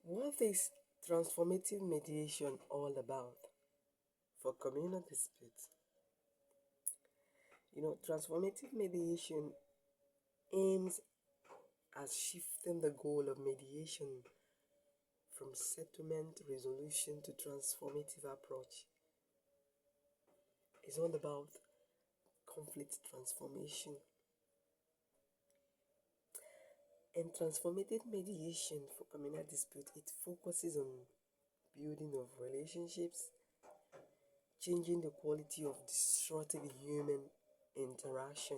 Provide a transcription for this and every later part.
What is transformative mediation all about for communal disputes? Transformative mediation aims at shifting the goal of mediation from settlement resolution to transformative approach. It's all about conflict transformation. And transformative mediation for communal dispute, it focuses on building of relationships, changing the quality of destructive human interaction.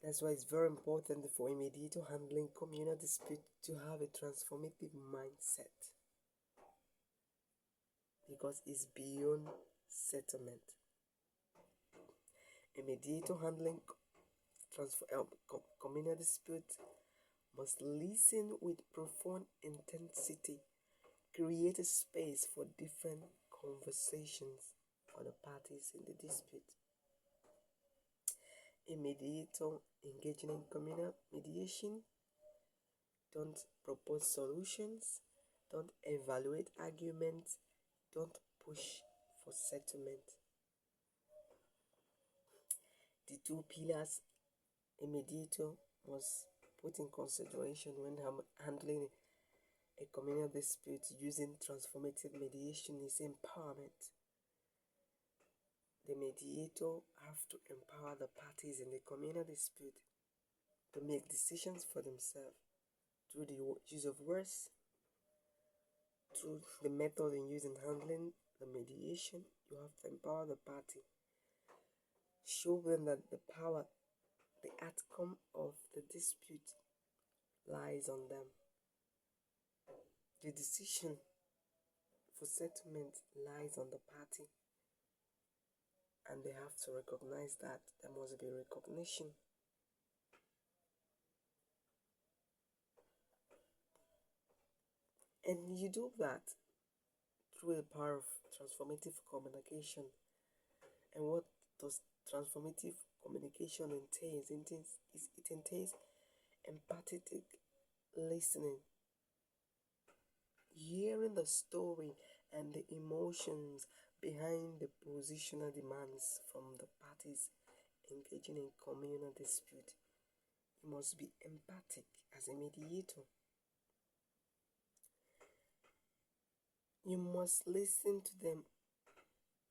That's why it's very important for a mediator handling communal dispute to have a transformative mindset, because it's beyond settlement. A mediator handling communal dispute must listen with profound intensity, create a space for different conversations for the parties in the dispute. A mediator engaging in communal mediation don't propose solutions, don't evaluate arguments, don't push for settlement. The two pillars a mediator must put in consideration when handling a communal dispute using transformative mediation is empowerment. The mediator have to empower the parties in the communal dispute to make decisions for themselves through the use of words, through the method in using handling the mediation. You have to empower the party, show them that the power, the outcome of the dispute lies on them. The decision for settlement lies on the party, and they have to recognize that. There must be recognition. And you do that through the power of transformative communication. And what does transformative communication entails? It entails empathetic listening, hearing the story and the emotions behind the positional demands from the parties engaging in communal dispute. You must be empathic as a mediator. You must listen to them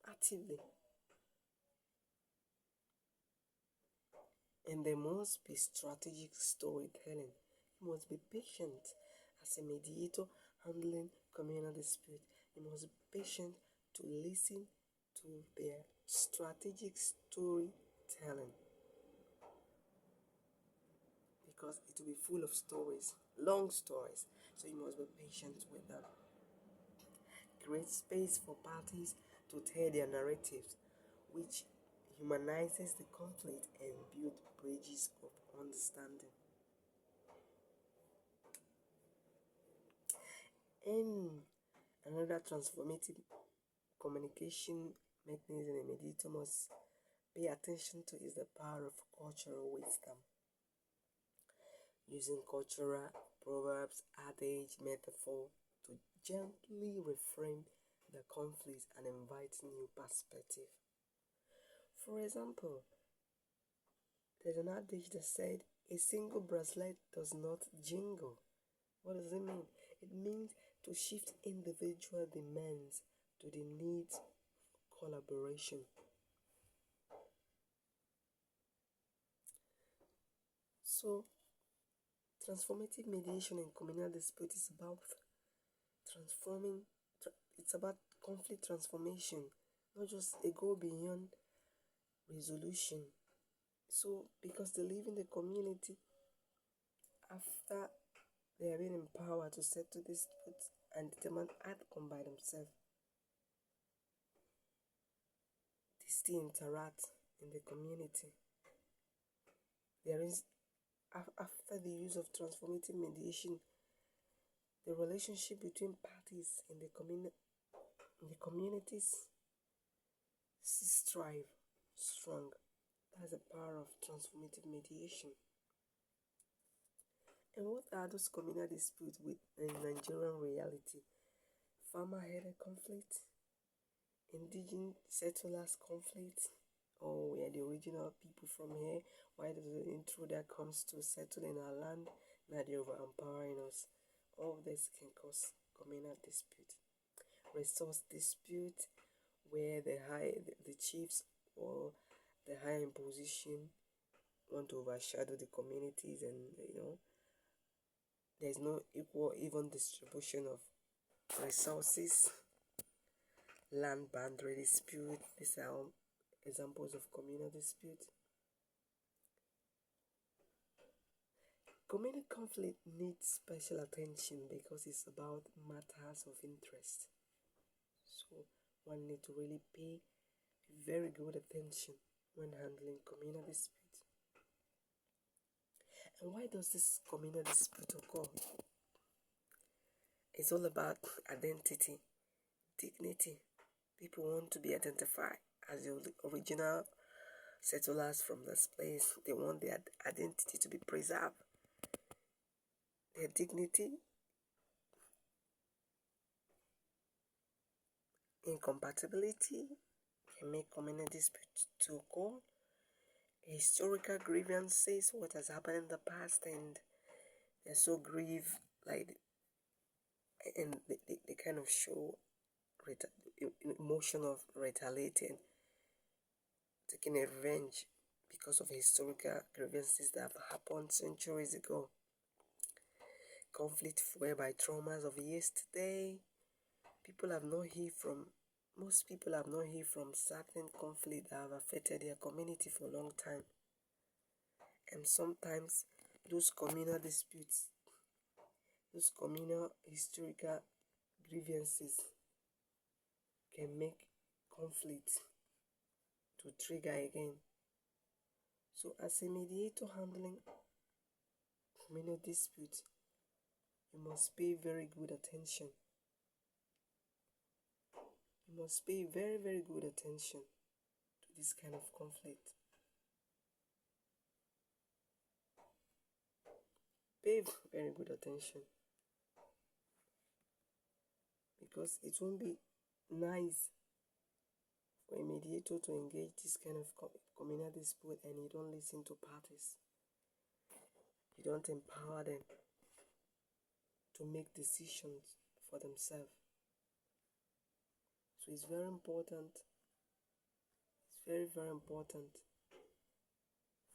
actively. And there must be strategic storytelling. You must be patient as a mediator handling communal dispute. You must be patient to listen to their strategic storytelling, because it will be full of stories, long stories. So you must be patient with them. Create space for parties to tell their narratives, which humanizes the conflict and build bridges of understanding. And another transformative communication mechanism a mediator must pay attention to is the power of cultural wisdom. Using cultural proverbs, adage, metaphor to gently reframe the conflict and invite new perspective. For example, there's an adage that said, "A single bracelet does not jingle." What does it mean? It means to shift individual demands to the needs of collaboration. So, transformative mediation in communal dispute is about it's about conflict transformation, not just a go beyond resolution. So, because they live in the community, after they have been empowered to settle disputes and determine outcome by themselves, they still interact in the community. There is, after the use of transformative mediation, the relationship between parties in the communities strive strong. That's the power of transformative mediation. And what are those communal disputes with in Nigerian reality? Farmer-headed conflict, indigenous settlers conflict, or we are the original people from here. Why does the intruder comes to settle in our land? Now they're over empowering us. All of this can cause communal dispute. Resource dispute, where the chiefs or the higher in position want to overshadow the communities, and there's no equal even distribution of resources. Land boundary dispute, these are all examples of communal dispute. Communal conflict needs special attention because it's about matters of interest. So one needs to really pay very good attention when handling communal dispute. And why does this communal dispute occur? It's all about identity, dignity. People want to be identified as the original settlers from this place. They want their identity to be preserved. Their dignity, incompatibility can make communal disputes to occur. Historical grievances, what has happened in the past, and they're so grieved, like, and they kind of show emotion of retaliating, taking a revenge because of historical grievances that have happened centuries ago. Conflict fueled by traumas of yesterday. Most people have not heard from certain conflict that have affected their community for a long time. And sometimes those communal disputes, those communal historical grievances can make conflict to trigger again. So as a mediator handling communal disputes, you must pay very good attention. You must pay very, very good attention to this kind of conflict. Pay very good attention, because it won't be nice for a mediator to engage this kind of communal dispute and you don't listen to parties. You don't empower them to make decisions for themselves. So it's very important, it's very, very important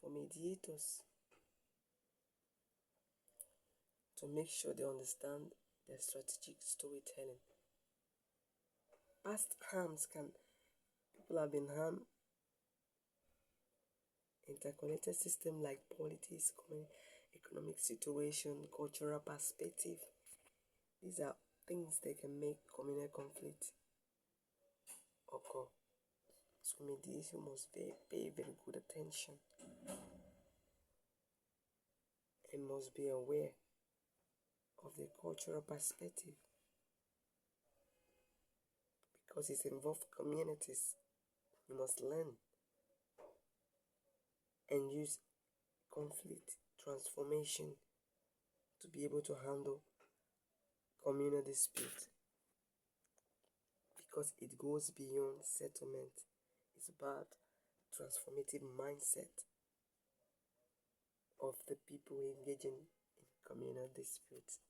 for mediators to make sure they understand their strategic storytelling. Past harms people have been harmed. Interconnected system like politics, economic situation, cultural perspective. These are things that can make communal conflict occur. So mediation must pay very good attention and must be aware of the cultural perspective, because it involves communities. You must learn and use conflict transformation to be able to handle communal dispute, because it goes beyond settlement. It's about transformative mindset of the people engaging in communal disputes.